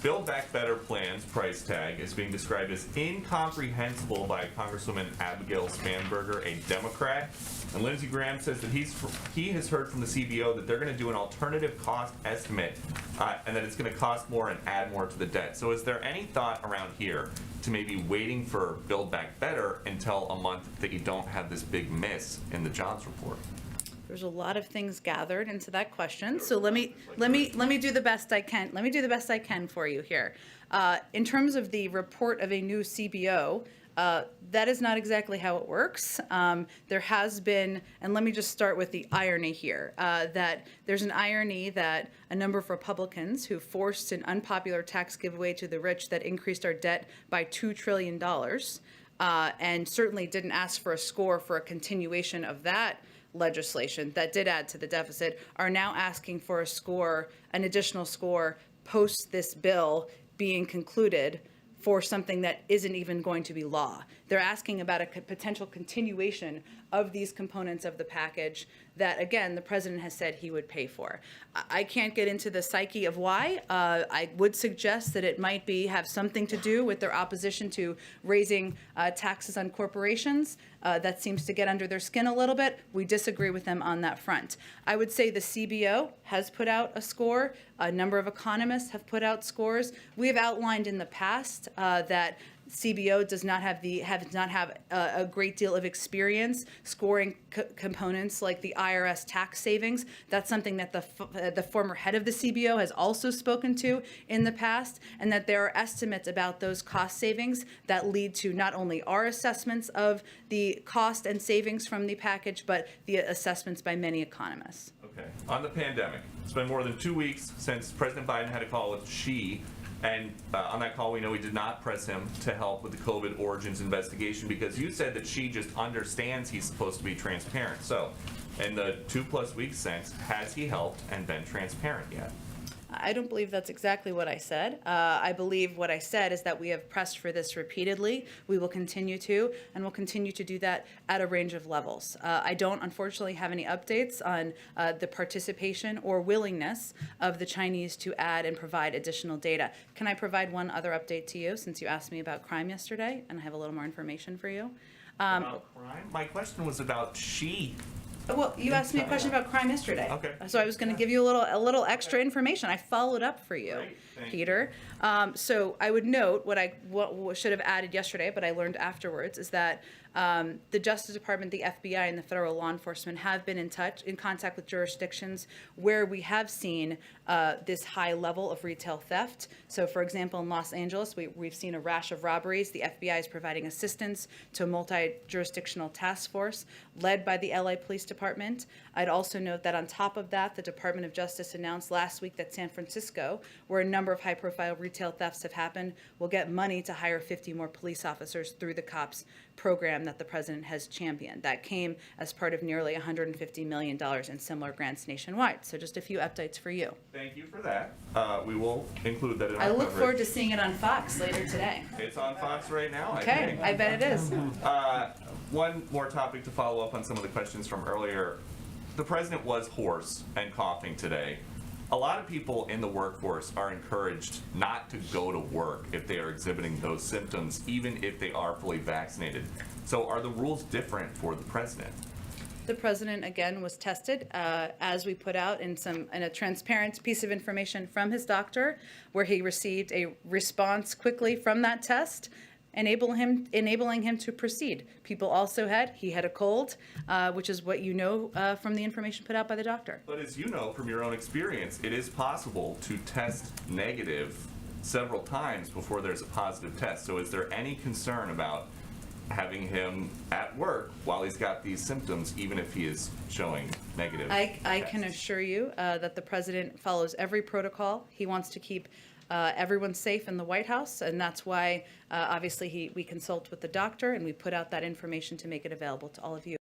Build Back Better plan's price tag is being described as incomprehensible by Congresswoman Abigail Spanberger, a Democrat. And Lindsey Graham says that he has heard from the CBO that they're going to do an alternative cost estimate and that it's going to cost more and add more to the debt. So is there any thought around here to maybe waiting for Build Back Better until a month that you don't have this big miss in the jobs report? There's a lot of things gathered into that question, so let me do the best I can. Let me do the best I can for you here. In terms of the report of a new CBO, that is not exactly how it works. There has been, and let me just start with the irony here, that there's an irony that a number of Republicans who forced an unpopular tax giveaway to the rich that increased our debt by $2 trillion, and certainly didn't ask for a score for a continuation of that legislation that did add to the deficit, are now asking for a score, an additional score, post this bill being concluded for something that isn't even going to be law. They're asking about a potential continuation of these components of the package that, again, the president has said he would pay for. I can't get into the psyche of why. I would suggest that it might have something to do with their opposition to raising taxes on corporations. That seems to get under their skin a little bit. We disagree with them on that front. I would say the CBO has put out a score. A number of economists have put out scores. We have outlined in the past that CBO does not have a great deal of experience scoring components like the IRS tax savings. That's something that the former head of the CBO has also spoken to in the past, and that there are estimates about those cost savings that lead to not only our assessments of the cost and savings from the package, but the assessments by many economists. Okay. On the pandemic, it's been more than 2 weeks since President Biden had a call with Xi. And on that call, we know he did not press him to help with the COVID origins investigation because you said that Xi just understands he's supposed to be transparent. So, in the 2+ weeks since, has he helped and been transparent yet? I don't believe that's exactly what I said. I believe what I said is that we have pressed for this repeatedly. We will continue to, and we'll continue to do that at a range of levels. I don't, unfortunately, have any updates on the participation or willingness of the Chinese to add and provide additional data. Can I provide one other update to you, since you asked me about crime yesterday, and I have a little more information for you? About crime? My question was about Xi. Well, you asked me a question about crime yesterday. Okay. So I was going to give you a little extra information. I followed up for you, Great. Thank Peter. So I would note what should have added yesterday, but I learned afterwards, is that the Justice Department, the FBI, and the federal law enforcement have been in contact with jurisdictions where we have seen this high level of retail theft. So, for example, in Los Angeles, we've seen a rash of robberies. The FBI is providing assistance to a multi-jurisdictional task force led by the LA Police Department. I'd also note that on top of that, the Department of Justice announced last week that San Francisco, where a number of high-profile retail thefts have happened, will get money to hire 50 more police officers through the COPS program that the president has championed. That came as part of nearly $150 million in similar grants nationwide. So just a few updates for you. Thank you for that. We will include that in our I look coverage. forward to seeing it on Fox later today. It's on Fox right now, Okay, I think. I bet it is. One more topic to follow up on some of the questions from earlier. The president was hoarse and coughing today. A lot of people in the workforce are encouraged not to go to work if they are exhibiting those symptoms, even if they are fully vaccinated. So are the rules different for the president? The president, again, was tested, as we put out in a transparent piece of information from his doctor, where he received a response quickly from that test, enabling him to proceed. People also he had a cold, which is what you know from the information put out by the doctor. But as you know from your own experience, it is possible to test negative several times before there's a positive test. So is there any concern about having him at work while he's got these symptoms, even if he is showing negative I can assure you that the president follows every protocol. He wants to keep everyone safe in the White House, and that's why obviously we consult with the doctor and we put out that information to make it available to all of you.